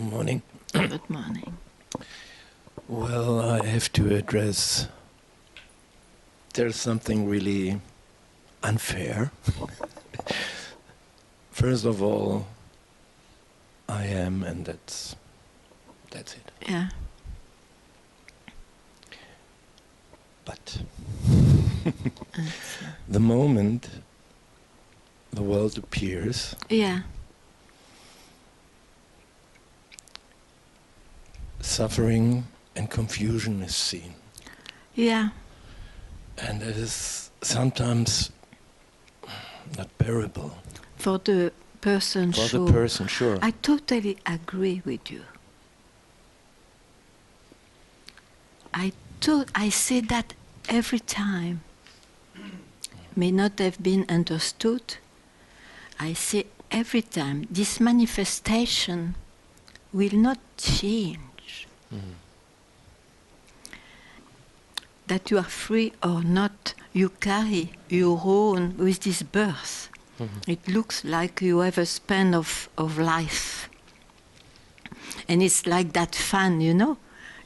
Morning. Good morning. Well, I have to address there's something really unfair. First of all, I am, and that's it. Yeah. But the moment the world appears, Yeah. suffering and confusion is seen. Yeah. And it is sometimes not bearable. For the person, For sure. the person, sure. I totally agree with you. I say that every time. May not have been understood. I say every time, this manifestation will not change. Mm. That you are free or not, you carry your own with this birth. Mm-hmm. It looks like you have a span of life. And it's like that fan, you know?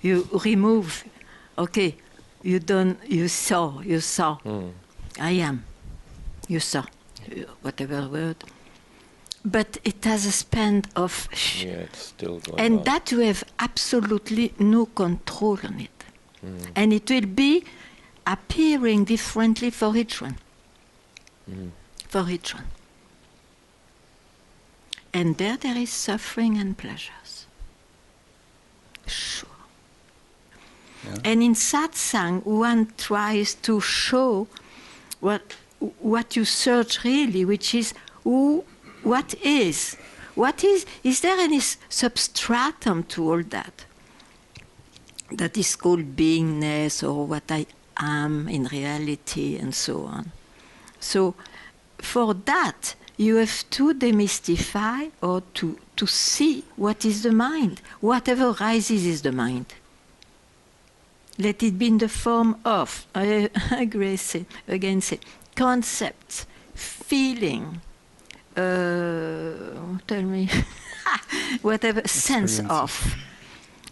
You remove, okay, you saw. Mm. I am. You saw. Whatever word. But it has a span of... Yeah, it's still going and on. that you have absolutely no control on it. Mm. And it will be appearing differently for each one. Mm. For each one. And there is suffering and pleasures. Sure. Yeah. And in satsang, one tries to show what you search really, which is what is. Is there any substratum to all that? That is called beingness, or what I am in reality, and so on. So for that, you have to demystify or to see what is the mind. Whatever rises is the mind. Let it be in the form of, I again say, concepts, feeling, tell me, whatever, sense of.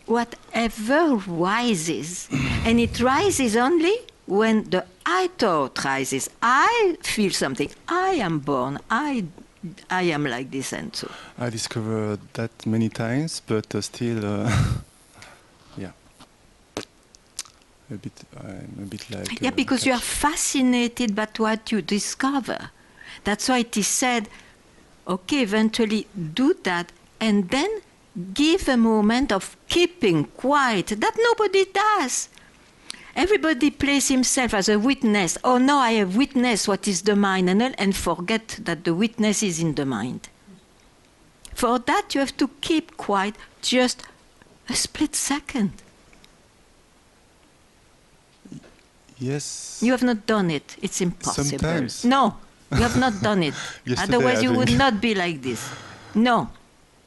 Whatever rises, and it rises only when the I thought rises. I feel something. I am born. I am like this and so. I discovered that many times, but still, yeah, I'm a bit like. Yeah, because you are fascinated by what you discover. That's why it is said, okay, eventually do that, and then give a moment of keeping quiet. That nobody does. Everybody plays himself as a witness. Oh no, I have witnessed what is the mind, and forget that the witness is in the mind. For that you have to keep quiet just a split second. Yes. You have not done it. It's impossible. Sometimes. No, you have not done it. Otherwise you would not be like this. No.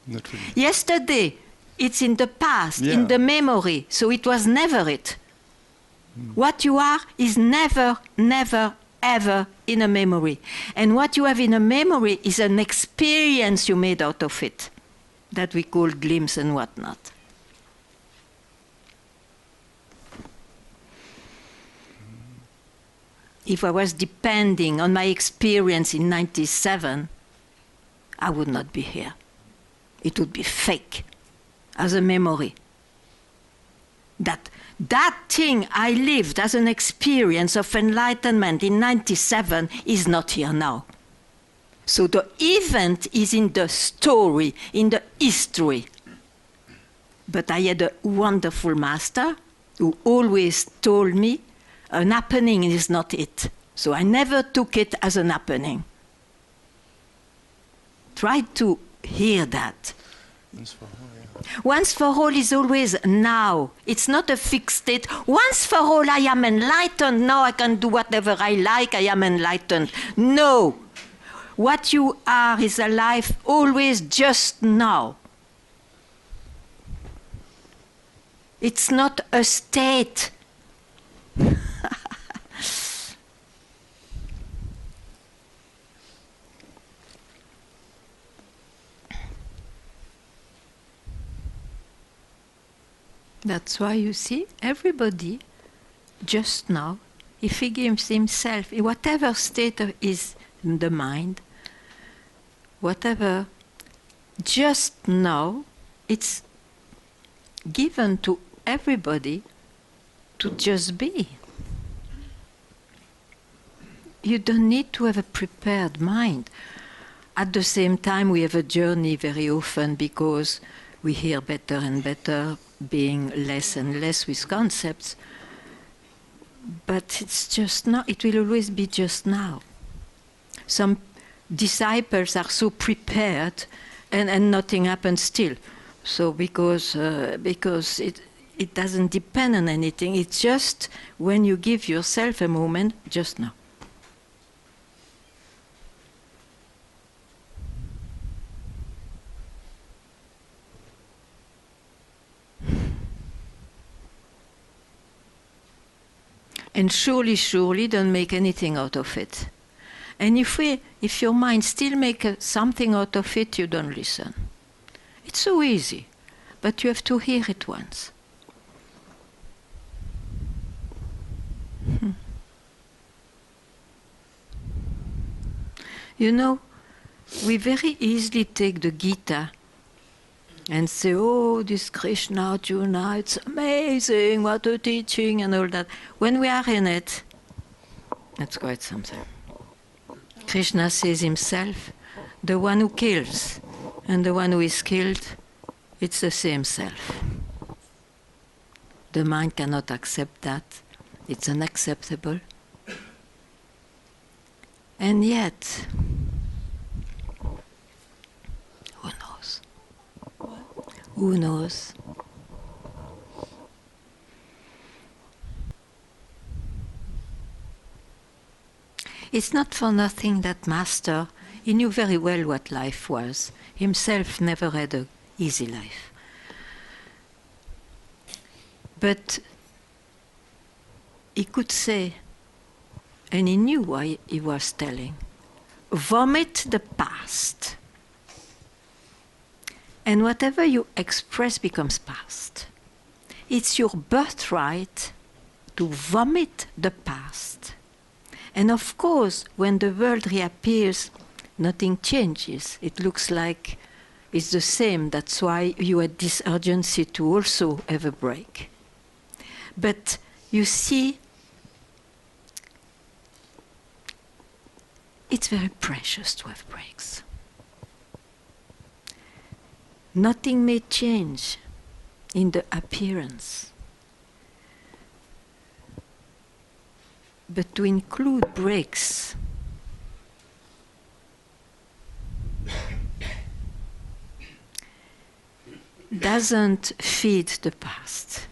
Not really. Yesterday, it's in the past, Yeah. in the memory, so it was never it. What you are is never, never, ever in a memory. And what you have in a memory is an experience you made out of it, that we call glimps and whatnot. If I was depending on my experience in 97, I would not be here. It would be fake, as a memory. That thing I lived as an experience of enlightenment in 97 is not here now. So the event is in the story, in the history. But I had a wonderful master who always told me, an happening is not it. So I never took it as an happening. Try to hear that. Once for all is always now. It's not a fixed state. Once for all I am enlightened. Now I can do whatever I like. I am enlightened. No. What you are is a life always just now. It's not a state. That's why you see, everybody, just now, if he gives himself, in whatever state is in the mind, whatever, just now, it's given to everybody to just be. You don't need to have a prepared mind. At the same time, we have a journey very often because we hear better and better, being less and less with concepts. But it's just now, it will always be just now. Some disciples are so prepared and nothing happens still. So because it doesn't depend on anything, it's just when you give yourself a moment, just now. And surely, surely don't make anything out of it. And if your mind still makes something out of it, you don't listen. It's so easy, but you have to hear it once. You know, we very easily take the Gita and say, oh, this Krishna, Arjuna, it's amazing, what a teaching and all that. When we are in it, that's quite something. Krishna says himself, the one who kills and the one who is killed, it's the same self. The mind cannot accept that. It's unacceptable. And yet, who knows? Who knows? It's not for nothing that Master, he knew very well what life was. Himself never had an easy life. But he could say, and he knew why he was telling, vomit the past. And whatever you express becomes past. It's your birthright to vomit the past. And of course, when the world reappears, nothing changes. It looks like it's the same. That's why you had this urgency to also have a break. But you see, it's very precious to have breaks. Nothing may change in the appearance. But to include breaks doesn't feed the past.